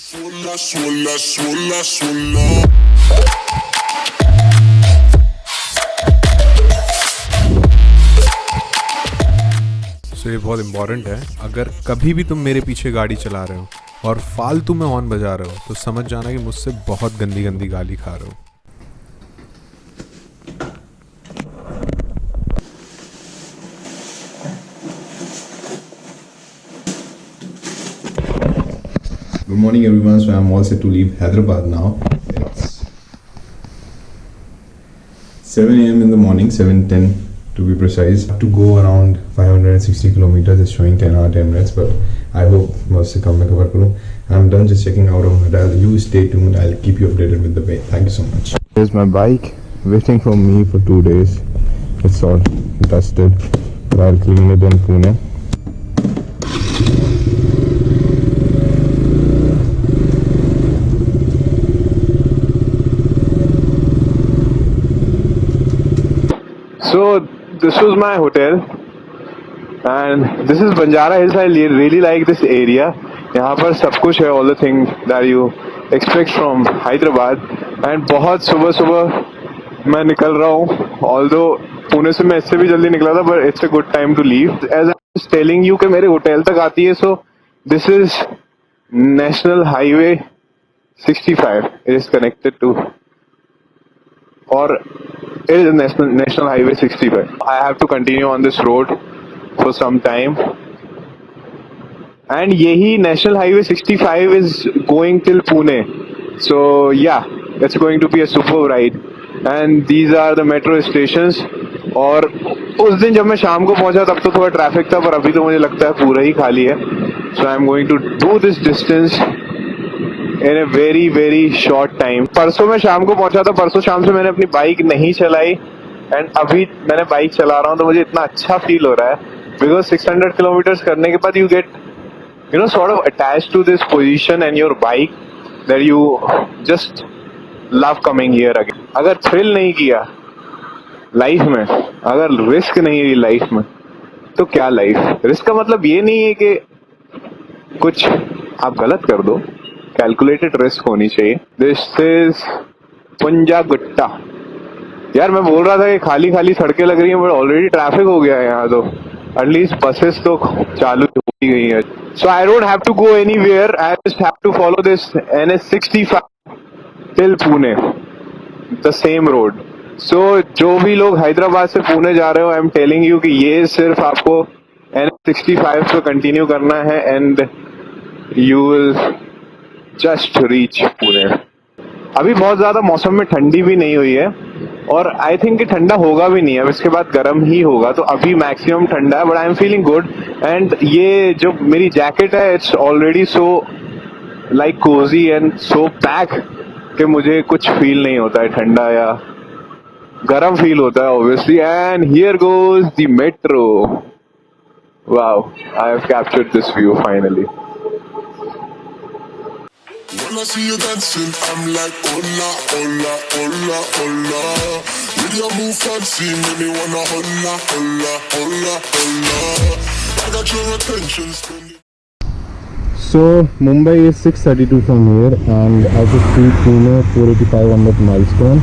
Sola, sola, sola, sola. सो ये बहुत important है। अगर कभी भी तुम मेरे पीछे गाड़ी चला रहे हो और फालतू में हॉर्न बजा रहे हो तो समझ जाना कि मुझसे बहुत गंदी गंदी गाली खा रहे हो। Good morning, everyone. So I'm all set to leave Hyderabad now. It's 7 a.m. in the morning, 7:10 to be precise. I have to go around 560 kilometers. It's showing 10 hours 10 minutes, but I hope most of come cover karo. I'm done just checking out of Nadal. You stay tuned. I'll keep you updated with the way. Thank you so much. Here's my bike waiting for me for 2 days. It's all dusted, but I'll clean it in Pune. So this was my hotel and this is Banjara Hills. I really like this area. यहाँ पर सब कुछ है, all the things that you expect from Hyderabad. And बहुत सुबह सुबह मैं निकल रहा हूँ, although पुणे से मैं इससे भी जल्दी निकला था, but it's a good time to leave. As I was telling you कि मेरे होटल तक आती है, so this is National Highway 65. It is connected to, or it is National Highway 65. I have to continue on this road for some time. And yehi National Highway 65 is going till Pune. So yeah, it's going to be a super ride. And these are the metro stations. और उस दिन जब मैं शाम को पहुंचा तब तो थोड़ा ट्रैफिक था, पर अभी तो मुझे लगता है पूरा ही खाली है. So I'm going to do this distance in a very very short time. परसों मैं शाम को पहुंचा था, परसों शाम से मैंने अपनी बाइक नहीं चलाई एंड अभी मैंने बाइक चला रहा हूँ तो मुझे इतना अच्छा फील हो रहा है बिकॉज 600 किलोमीटर्स करने के बाद you get sort of attached to this position and your bike that you just love coming here again. अगर थ्रिल नहीं किया लाइफ में, अगर रिस्क नहीं है लाइफ में, तो क्या लाइफ. रिस्क का मतलब ये नहीं है कि कुछ आप गलत कर दो, कैलकुलेटेड रिस्क होनी चाहिए. दिस इज पुंजा गुट्टा. यार मैं बोल रहा था कि खाली खाली सड़कें लग रही हैं, बट ऑलरेडी ट्रैफिक हो गया है यहाँ तो. एटलीस्ट बसेस तो चालू हो ही गई है. So I don't have to go anywhere, I just have to follow this NH65 till Pune, the same road. So जो भी लोग हैदराबाद से पुणे जा रहे हो, आई एम टेलिंग यू कि ये सिर्फ आपको NH65 पे कंटिन्यू करना है and you will just reach Pune. अभी बहुत ज्यादा मौसम में ठंडी भी नहीं हुई है और आई थिंक कि ठंडा होगा भी नहीं. अब इसके बाद गर्म ही होगा, तो अभी मैक्सिमम ठंडा है, but I am feeling good. And ये जो मेरी जैकेट है, it's already so like Cozi and so pack कि मुझे कुछ फील नहीं होता है ठंडा या गर्म फील होता है obviously. And here goes the metro. Wow, I have captured this view finally. When I see you dancing, I'm like, hola, hola, hola, hola. With your move fancy, make me wanna hola, hola, hola, hola. I got your attention, spending. So Mumbai is 6:32 from here, and I have to Pune 485 on that milestone.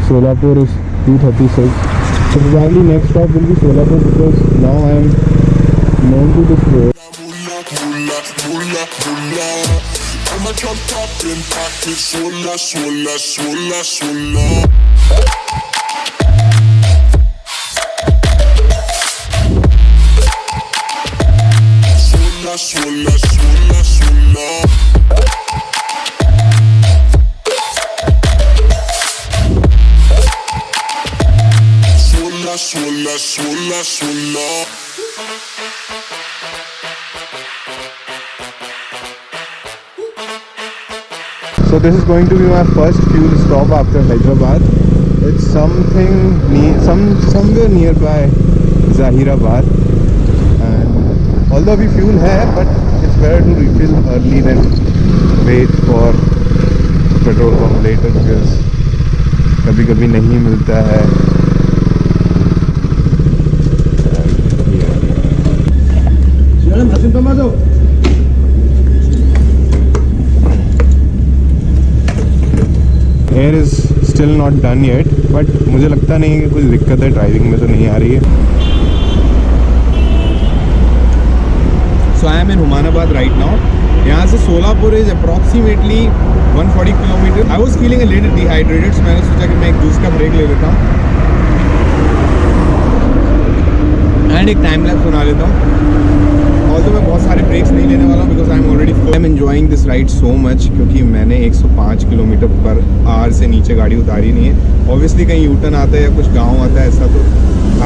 Solapur is 236. So probably next stop will be Solapur because now I am known to this road. Mula, mula, mula, mula. I'm a drop top in pocket, sola, sola, sola, sola. Sola, sola, sola, sola. Sola, sola, sola, sola. So this is going to be my first fuel stop after Hyderabad. It's somewhere nearby Zahirabad, and although अभी fuel है, but it's better to refill early than wait for petrol pump later because कभी कभी नहीं मिलता है. Air is still not done yet, but मुझे लगता नहीं है कि कुछ दिक्कत है, ड्राइविंग में तो नहीं आ रही है. So I am in Humnabad right now. यहाँ से Solapur is approximately 140 kilometre. I was feeling a little dehydrated, so मैंने सोचा कि मैं एक जूस का ब्रेक ले लेता हूँ एंड एक टाइम लैप्स बना लेता हूँ. ऑल्दो मैं बहुत सारे ब्रेक्स नहीं लेने वाला हूँ because I am already full. I am enjoying this ride so much क्योंकि मैंने 105 किलोमीटर पर आवर से नीचे गाड़ी उतारी नहीं है. ऑब्वियसली कहीं यूटर्न आता है या कुछ गाँव आता है ऐसा तो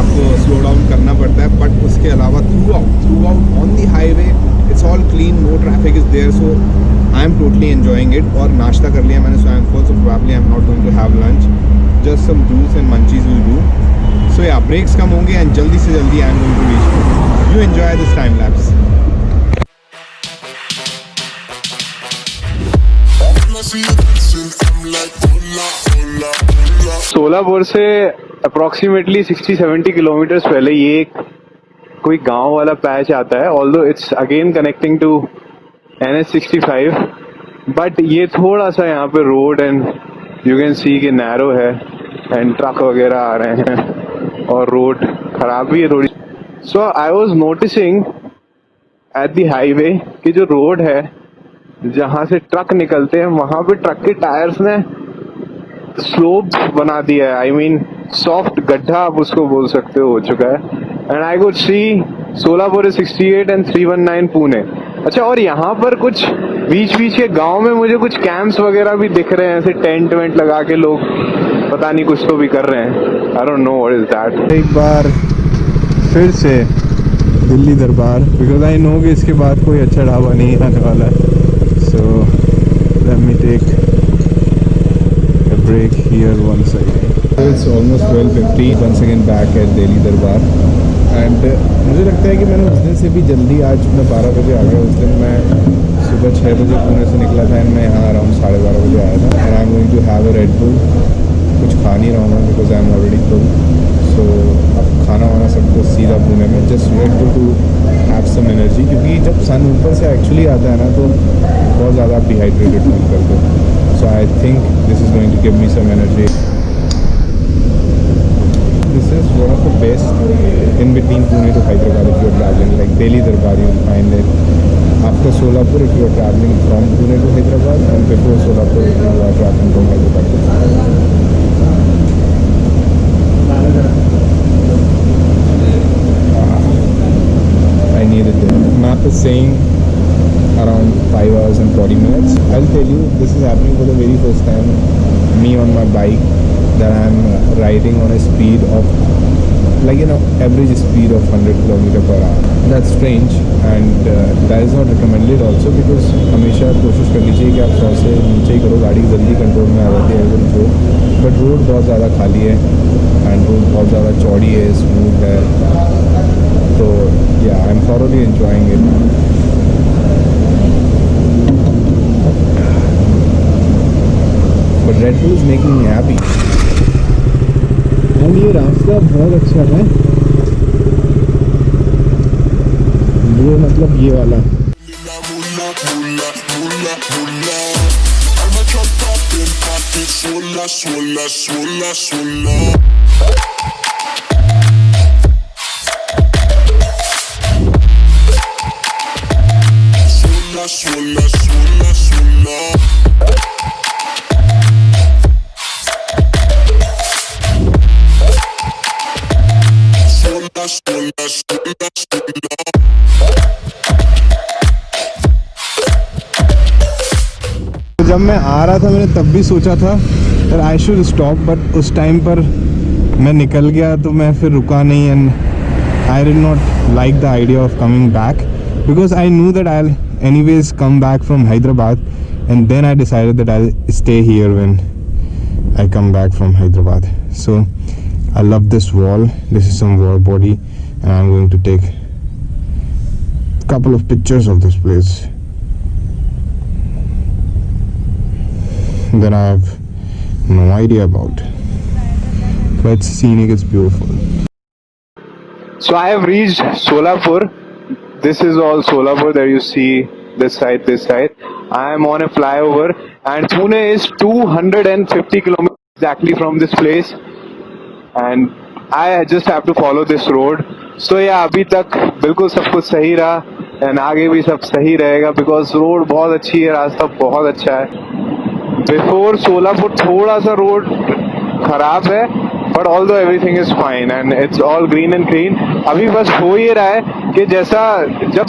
आपको स्लो डाउन करना पड़ता है, बट उसके अलावा throughout on the highway it's all clean, no traffic is there. So I am totally enjoying it. और नाश्ता कर लिया मैंने, so I am full. So probably I am not going to have lunch, just some juice and munchies will do. So या breaks कम होंगे and जल्दी से जल्दी I am going to reach. You enjoy this time lapse. When I see you dancing, I'm like, hola, hola, hola. Solapur से approximately 60-70 kilometres पहले ये एक कोई गांव वाला पैच आता है. Although it's again connecting to NH65, but ये थोड़ा सा यहाँ पे road and you can see कि नैरो है एंड ट्रक वगैरह आ रहे हैं और रोड खराब भी है थोड़ी. So I was noticing at the highway कि जो रोड है जहाँ से ट्रक निकलते हैं वहां पे ट्रक के टायर्स ने स्लोप बना दिया है. आई मीन सॉफ्ट गड्ढा आप उसको बोल सकते हो चुका है. And I could see Solapur is 68 and 319 Pune. अच्छा, और यहाँ पर कुछ बीच बीच के गांव में मुझे कुछ कैंप्स वगैरह भी दिख रहे हैं, ऐसे टेंट वेंट लगा के लोग पता नहीं कुछ तो भी कर रहे हैं. I don't know what is that. एक बार फिर से दिल्ली दरबार, बिकॉज आई नो कि इसके बाद कोई अच्छा ढाबा नहीं आने वाला है. So let me take a break here once again. It's almost 12:50. Once again back at Delhi Darbar. And मुझे लगता है कि मैंने उस दिन से भी जल्दी, आज मैं 12 बजे आ गया. उस दिन मैं सुबह 6 बजे पुणे से निकला था एंड मैं यहाँ अराउंड 12:30 बजे आया था. And I am going to have a Red Bull. कुछ खा नहीं रहा हूँ मैं because I am already full. So अब खाना वाना सब कुछ सीधा पुणे में, just Red Bull to have some energy. क्योंकि जब सन ऊपर से एक्चुअली आता है ना तो बहुत ज़्यादा आप डिहाइड्रेटेड फील करते हो. So I think this is going to give me some energy. This is one of the best in between Pune to Hyderabad if you are traveling. Like Delhi Darbar, you will find it after Solapur if you are traveling from Pune to Hyderabad, and before Solapur if you are traveling from Hyderabad. I needed it. Map is saying around 5 hours and 40 minutes. I'll tell you, this is happening for the very first time. Me on my bike, that I'm riding on a speed of, like, average speed of 100 km per hour. That's strange and that is not recommended also because हमेशा कोशिश कर लीजिए कि आप 100 से नीचे ही करो, गाड़ी जल्दी कंट्रोल में आ जाती है. बट रोड बहुत ज़्यादा खाली है एंड रोड बहुत ज़्यादा चौड़ी है, स्मूथ है. तो या I am thoroughly enjoying it. But Red Bull is making me happy. And ये रास्ता बहुत अच्छा है. ये मतलब ये वाला. Mula, mula, mula, mula. I'm a truck poppin', pocket swola, swola, swola, swola. Swola, swola, swola, swola. जब मैं आ रहा था मैंने तब भी सोचा था that I should stop, but उस टाइम पर मैं निकल गया तो मैं फिर रुका नहीं. And I did not like the idea of coming back because I knew that I'll anyways come back from Hyderabad, and then I decided that I'll stay here when I come back from Hyderabad. So I love this wall. This is some wall body and I'm going to take a couple of pictures of this place that I have no idea about, but it's scenic, it's beautiful. So I have reached Solapur. This is all Solapur that you see, this side. I am on a flyover and Pune is 250 kilometers exactly from this place, and I just have to follow this road. So yeah, अभी तक बिल्कुल सब कुछ सही रहा, and आगे भी सब सही रहेगा because रोड बहुत अच्छी है, रास्ता बहुत अच्छा है. बिफोर सोलापुर थोड़ा सा रोड खराब है, but although everything is fine and it's all green and clean. अभी बस हो ये रहा है कि जैसा जब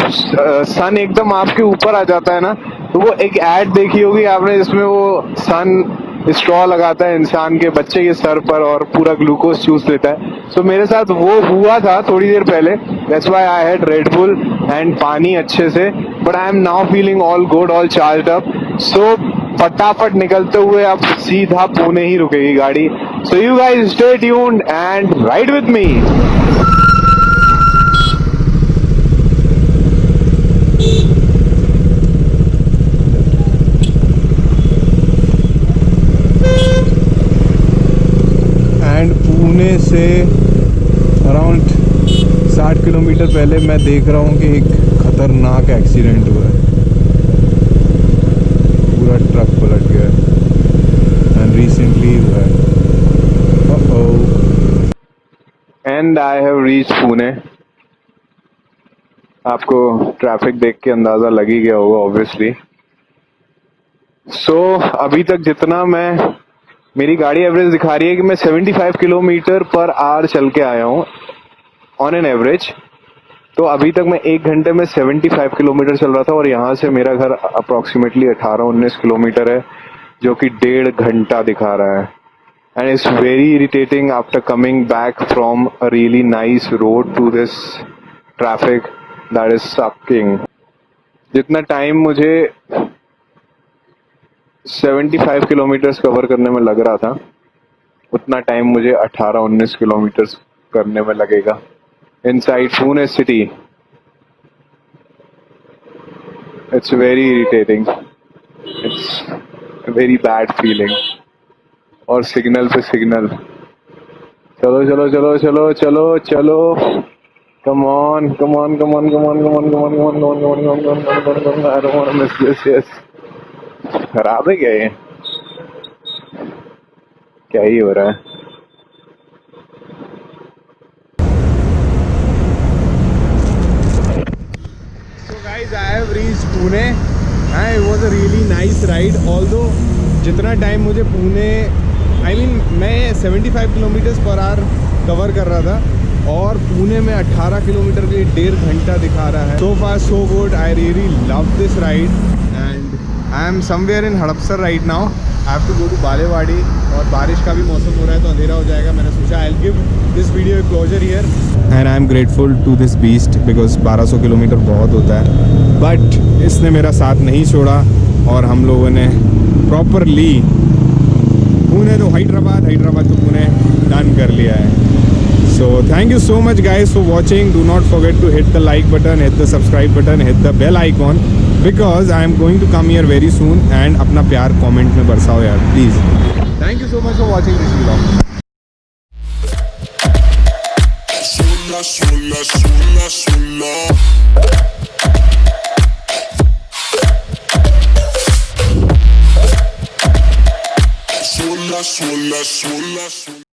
सन एकदम आपके ऊपर आ जाता है ना, तो वो एक एड देखी होगी आपने जिसमें वो सन स्ट्रॉ लगाता है इंसान के बच्चे के सर पर और पूरा ग्लूकोज चूस लेता है. सो मेरे साथ वो हुआ था थोड़ी देर पहले. That's why I had Red Bull and पानी अच्छे से, but I am now feeling all good, all charged up. So फटाफट निकलते हुए अब सीधा पुणे ही रुकेगी गाड़ी. So you guys stay tuned and ride with me. And Pune से अराउंड 60 किलोमीटर पहले मैं देख रहा हूँ कि एक खतरनाक एक्सीडेंट हुआ है. पूरा ट्रक पलट गया है एंड रिसेंटली हुआ है. And I have reached Pune. आपको ट्रैफिक देख के अंदाजा लग ही गया होगा ऑब्वियसली. सो अभी तक जितना मेरी गाड़ी एवरेज दिखा रही है कि मैं 75 किलोमीटर पर आवर चल के आया हूँ ऑन एन एवरेज. तो अभी तक मैं 1 घंटे में 75 किलोमीटर चल रहा था, और यहाँ से मेरा घर अप्रोक्सीमेटली 18-19 किलोमीटर है, जो कि 1.5 घंटा दिखा रहा है. And it's very irritating after coming back from a really nice road to this traffic that is sucking. जितना टाइम मुझे 75 किलोमीटर्स कवर करने में लग रहा था, उतना टाइम मुझे 18-19 किलोमीटर्स करने में लगेगा inside Pune city. It's very irritating. It's a very bad feeling. और सिग्नल पे सिग्नल. चलो चलो चलो चलो चलो चलो. Come on, come on, come on, come on, come on, come on, come on, come on, come on, come on, come on, come on, come on. I don't want to miss this. Yes. खराब है क्या ये? क्या ही हो रहा है? I have reached Pune and it was a really nice ride. Although जितना time मुझे पुणे मैं 75 किलोमीटर्स पर आवर कवर कर रहा था, और पुणे में 18 किलोमीटर के लिए 1.5 घंटा दिखा रहा है. So far so good. I really love this ride and I am somewhere in Hadapsar right now. I have to go to Balewadi, और बारिश का भी मौसम हो रहा है तो अंधेरा हो जाएगा. मैंने सोचा I'll give this video a closure here. And I am grateful to this beast because 1200 kilometre बहुत होता है, बट इसने मेरा साथ नहीं छोड़ा और हम लोगों ने प्रॉपरली पुणे तो हैदराबाद तो पुणे डन कर लिया है. So thank you so much guys for watching. Do not forget to hit the like button, hit the subscribe button, hit the bell icon because I am going to come here very soon. And अपना प्यार comment में बरसाओ यार please. Thank you so much for watching this vlog. Sola, sola, sola, sola. Sola, sola, sola, sola.